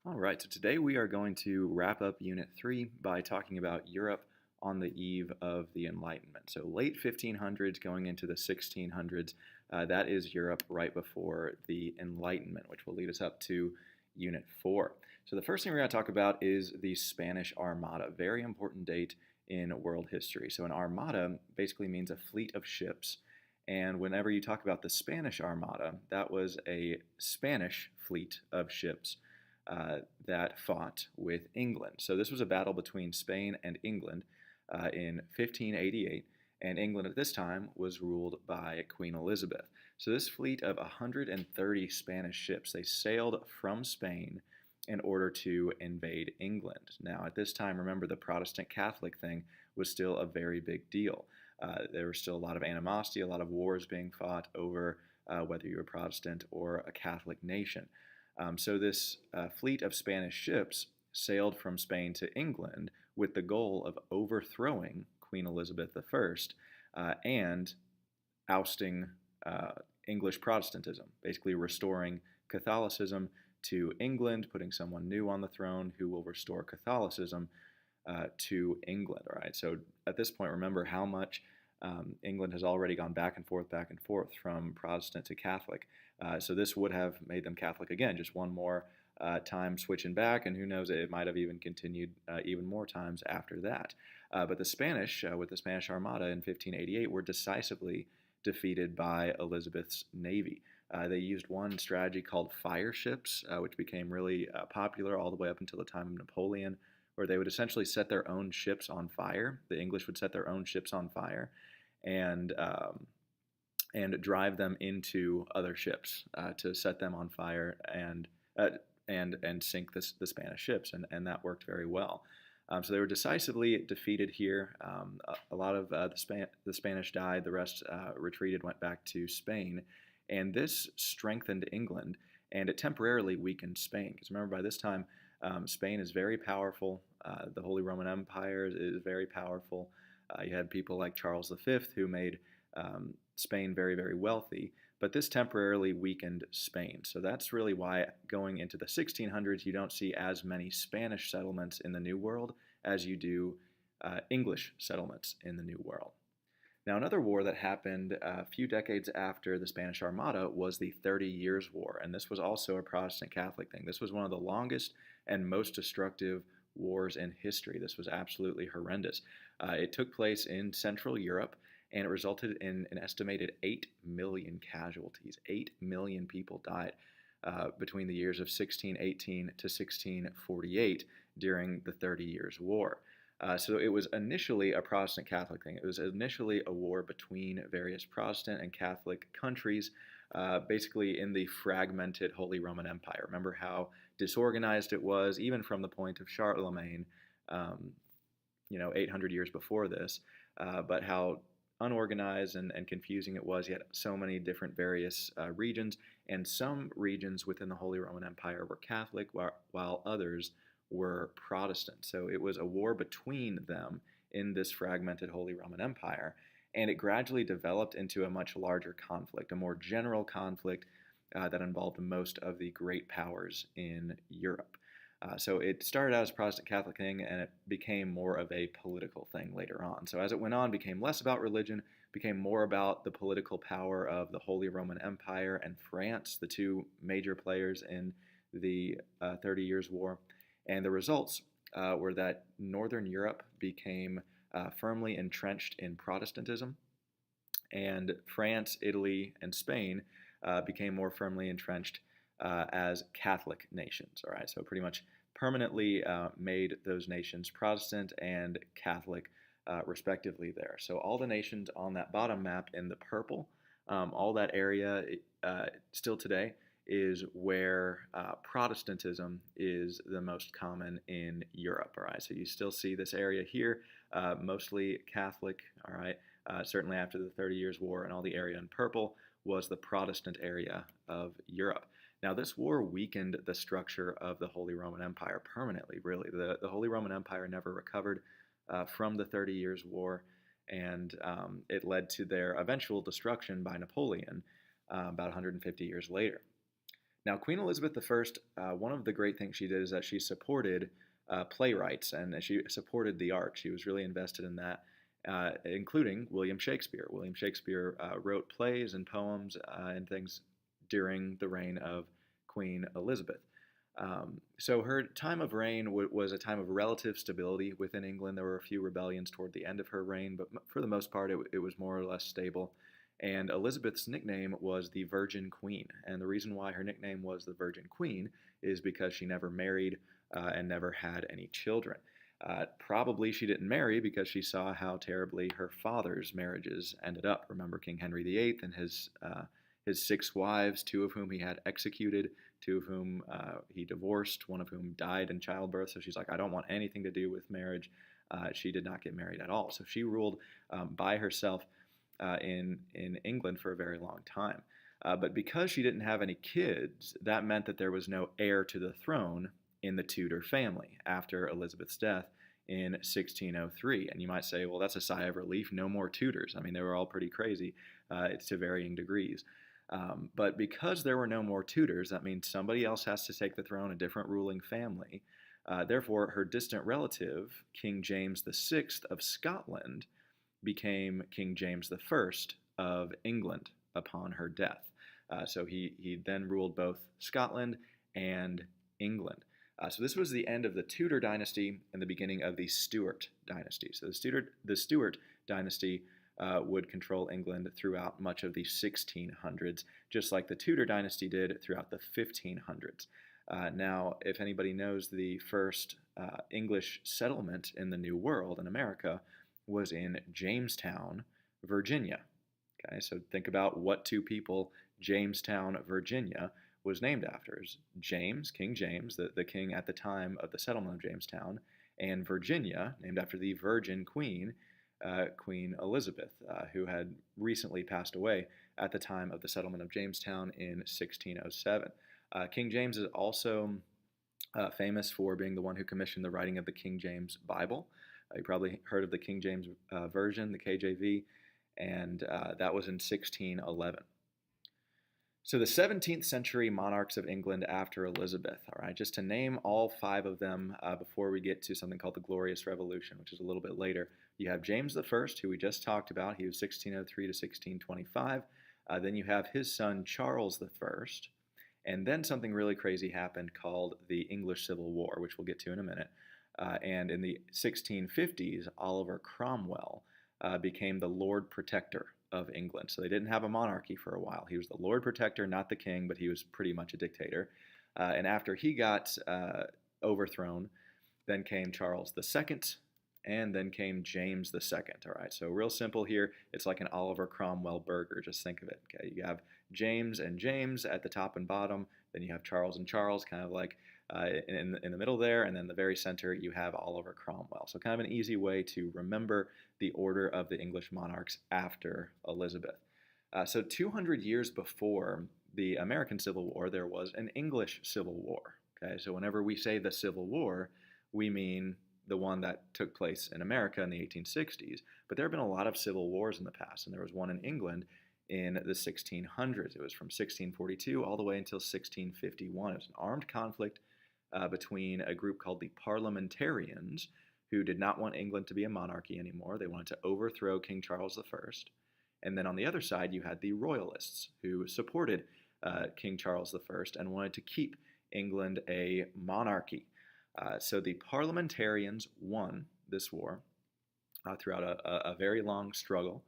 All right, so today we are going to wrap up Unit 3 by talking about Europe on the eve of the Enlightenment. So, late 1500s going into the 1600s, that is Europe right before the Enlightenment, which will lead us up to Unit 4. So, the first thing we're going to talk about is the Spanish Armada, very important date in world history. So, an armada basically means a fleet of ships. And whenever you talk about the Spanish Armada, that was a Spanish fleet of ships that fought with England. So this was a battle between Spain and England in 1588, and England at this time was ruled by Queen Elizabeth. So this fleet of 130 Spanish ships, they sailed from Spain in order to invade England. Now, at this time, remember the Protestant Catholic thing was still a very big deal. There was still a lot of animosity, a lot of wars being fought over whether you were Protestant or a Catholic nation. So this fleet of Spanish ships sailed from Spain to England with the goal of overthrowing Queen Elizabeth I and ousting English Protestantism, basically restoring Catholicism to England, putting someone new on the throne who will restore Catholicism to England. All right. So at this point, remember how much England has already gone back and forth from Protestant to Catholic. So this would have made them Catholic again, just one more time switching back, and who knows, it might have even continued even more times after that. But the Spanish, with the Spanish Armada in 1588, were decisively defeated by Elizabeth's navy. They used one strategy called fire ships, which became really popular all the way up until the time of Napoleon, where they would essentially set their own ships on fire. The English would set their own ships on fire and drive them into other ships to set them on fire and sink the Spanish ships, and that worked very well. So they were decisively defeated here. A lot of the Spanish died. The rest retreated, went back to Spain, and this strengthened England, and it temporarily weakened Spain. Because remember, by this time, Spain is very powerful. The Holy Roman Empire is very powerful. You had people like Charles V who made Spain very, very wealthy, but this temporarily weakened Spain. So that's really why going into the 1600s, you don't see as many Spanish settlements in the New World as you do English settlements in the New World. Now, another war that happened a few decades after the Spanish Armada was the 30 Years' War, and this was also a Protestant Catholic thing. This was one of the longest and most destructive wars in history. This was absolutely horrendous. It took place in Central Europe, and it resulted in an estimated 8 million casualties. 8 million people died between the years of 1618 to 1648 during the 30 Years' War. So it was initially a Protestant Catholic thing. It was initially a war between various Protestant and Catholic countries, basically in the fragmented Holy Roman Empire. Remember how disorganized it was, even from the point of Charlemagne, 800 years before this, but how unorganized and confusing it was. You had so many different various regions, and some regions within the Holy Roman Empire were Catholic, while others were Protestant. So it was a war between them in this fragmented Holy Roman Empire, and it gradually developed into a much larger conflict, a more general conflict that involved most of the great powers in Europe. So it started out as a Protestant Catholic thing, and it became more of a political thing later on. So as it went on, it became less about religion, became more about the political power of the Holy Roman Empire and France, the two major players in the 30 Years' War. And the results were that Northern Europe became firmly entrenched in Protestantism, and France, Italy, and Spain became more firmly entrenched as Catholic nations. All right, so pretty much permanently made those nations Protestant and Catholic, respectively. There, so all the nations on that bottom map in the purple, all that area still today is where Protestantism is the most common in Europe. All right, so you still see this area here, mostly Catholic. All right, certainly after the 30 Years' War, and all the area in purple was the Protestant area of Europe. Now, this war weakened the structure of the Holy Roman Empire permanently, really. The Holy Roman Empire never recovered from the 30 Years' War, and it led to their eventual destruction by Napoleon about 150 years later. Now, Queen Elizabeth I, one of the great things she did is that she supported playwrights and she supported the arts. She was really invested in that, including William Shakespeare. William Shakespeare wrote plays and poems and things during the reign of Queen Elizabeth. So her time of reign was a time of relative stability within England. There were a few rebellions toward the end of her reign, but for the most part, it was more or less stable. And Elizabeth's nickname was the Virgin Queen. And the reason why her nickname was the Virgin Queen is because she never married and never had any children. Probably she didn't marry because she saw how terribly her father's marriages ended up. Remember King Henry VIII and his 6 wives, 2 of whom he had executed, 2 of whom he divorced, 1 of whom died in childbirth. So she's like, I don't want anything to do with marriage. She did not get married at all. So she ruled by herself in England for a very long time. But because she didn't have any kids, that meant that there was no heir to the throne in the Tudor family after Elizabeth's death in 1603. And you might say, well, that's a sigh of relief. No more Tudors. I mean, they were all pretty crazy to varying degrees. But because there were no more Tudors, that means somebody else has to take the throne, a different ruling family. Therefore, her distant relative, King James VI of Scotland, became King James I of England upon her death. So he then ruled both Scotland and England. So this was the end of the Tudor dynasty and the beginning of the Stuart dynasty. So the Stuart dynasty would control England throughout much of the 1600s, just like the Tudor dynasty did throughout the 1500s. Now, if anybody knows, the first English settlement in the New World in America was in Jamestown, Virginia. Okay, so think about what 2 people Jamestown, Virginia was named after. It's James, King James, the king at the time of the settlement of Jamestown, and Virginia, named after the Virgin Queen, Queen Elizabeth, who had recently passed away at the time of the settlement of Jamestown in 1607. King James is also famous for being the one who commissioned the writing of the King James Bible. You probably heard of the King James Version, the KJV, and that was in 1611. So the 17th century monarchs of England after Elizabeth, all right, just to name all 5 of them before we get to something called the Glorious Revolution, which is a little bit later. You have James I, who we just talked about. He was 1603 to 1625. Then you have his son Charles I, and then something really crazy happened called the English Civil War, which we'll get to in a minute. And in the 1650s, Oliver Cromwell became the Lord Protector of England. So they didn't have a monarchy for a while. He was the Lord Protector, not the king, but he was pretty much a dictator. And after he got overthrown, then came Charles II, and then came James II. All right, so real simple here. It's like an Oliver Cromwell burger. Just think of it. Okay, you have James and James at the top and bottom. Then you have Charles and Charles, kind of like in the middle there, and then the very center you have Oliver Cromwell. So kind of an easy way to remember the order of the English monarchs after Elizabeth. So 200 years before the American Civil War, there was an English Civil War. Okay, so whenever we say the Civil War, we mean the one that took place in America in the 1860s. But there have been a lot of civil wars in the past, and there was one in England in the 1600s. It was from 1642 all the way until 1651. It was an armed conflict between a group called the Parliamentarians, who did not want England to be a monarchy anymore. They wanted to overthrow King Charles I. And then on the other side, you had the Royalists, who supported King Charles I and wanted to keep England a monarchy. So the Parliamentarians won this war throughout a very long struggle.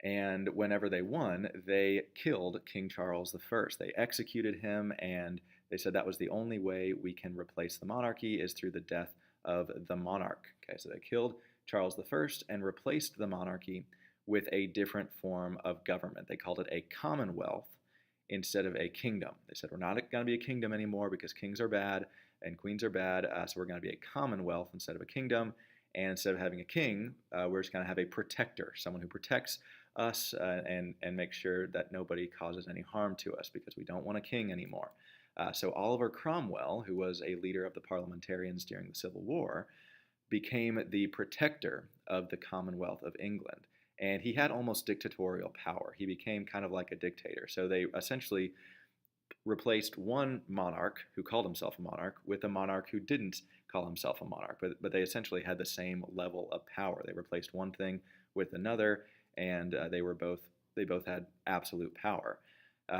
And whenever they won, they killed King Charles I. They executed him, and they said that was the only way we can replace the monarchy is through the death of the monarch. Okay, so they killed Charles I and replaced the monarchy with a different form of government. They called it a commonwealth instead of a kingdom. They said, we're not going to be a kingdom anymore because kings are bad and queens are bad, so we're going to be a commonwealth instead of a kingdom. And instead of having a king, we're just going to have a protector, someone who protects us and make sure that nobody causes any harm to us because we don't want a king anymore. So Oliver Cromwell, who was a leader of the Parliamentarians during the Civil War, became the protector of the Commonwealth of England. And he had almost dictatorial power. He became kind of like a dictator. So they essentially replaced one monarch who called himself a monarch with a monarch who didn't call himself a monarch, but they essentially had the same level of power. They replaced one thing with another, and they both had absolute power.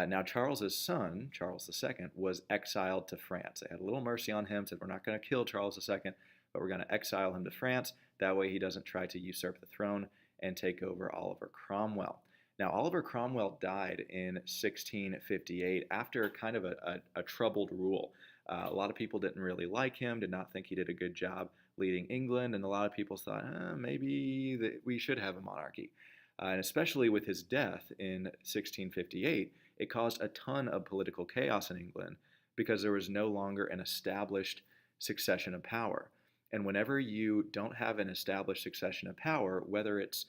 Now, Charles's son, Charles II, was exiled to France. They had a little mercy on him, said, we're not going to kill Charles II, but we're going to exile him to France. That way he doesn't try to usurp the throne and take over Oliver Cromwell. Now, Oliver Cromwell died in 1658 after kind of a troubled rule. A lot of people didn't really like him, did not think he did a good job leading England, and a lot of people thought, maybe we should have a monarchy. And especially with his death in 1658, it caused a ton of political chaos in England because there was no longer an established succession of power. And whenever you don't have an established succession of power, whether it's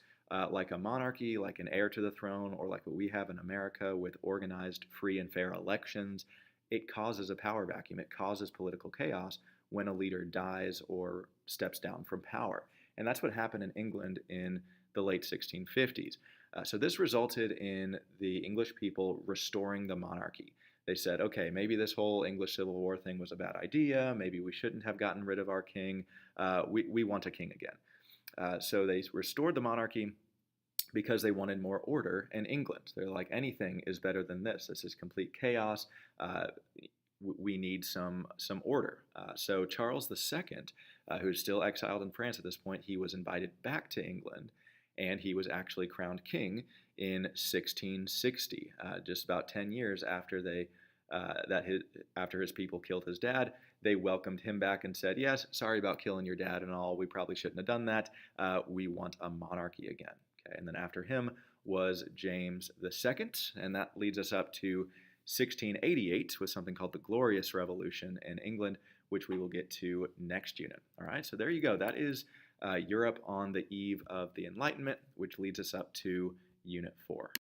like a monarchy, like an heir to the throne, or like what we have in America with organized free and fair elections, it causes a power vacuum. It causes political chaos when a leader dies or steps down from power. And that's what happened in England in the late 1650s. So this resulted in the English people restoring the monarchy. They said, okay, maybe this whole English Civil War thing was a bad idea. Maybe we shouldn't have gotten rid of our king. We want a king again. So they restored the monarchy because they wanted more order in England. They're like, anything is better than this. This is complete chaos. We need some order. So Charles II, who's still exiled in France at this point, he was invited back to England, and he was actually crowned king in 1660, just about 10 years after after his people killed his dad. They welcomed him back and said, yes, sorry about killing your dad and all. We probably shouldn't have done that. We want a monarchy again. Okay? And then after him was James II, and that leads us up to 1688 with something called the Glorious Revolution in England, which we will get to next unit. All right, so there you go. That is Europe on the eve of the Enlightenment, which leads us up to Unit 4.